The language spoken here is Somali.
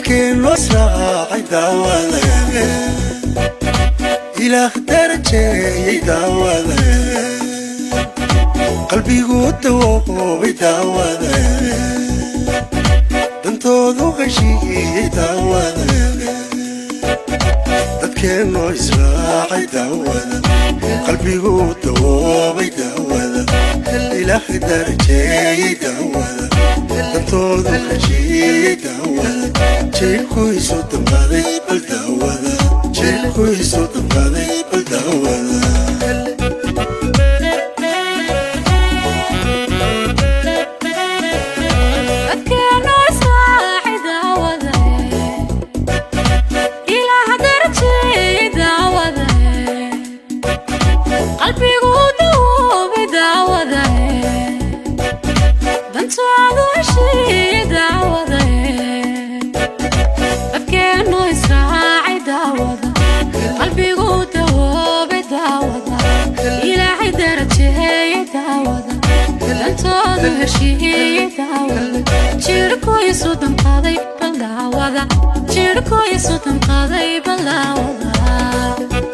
dadkeen loo israacay daawada ilaah darajeeyay daawada qalbigu dawoobay daawada dantoodu heshiiyey daawada dadkeen loo israacay daawada qalbigu dawoobay daawada ilaah darajeeyay daawada dantoodu heshiiyey daawada jeelkuisu damqaaday bal daawada jeelkuisu damqaaday bal daawada jirkoisu damqaaday bal daawada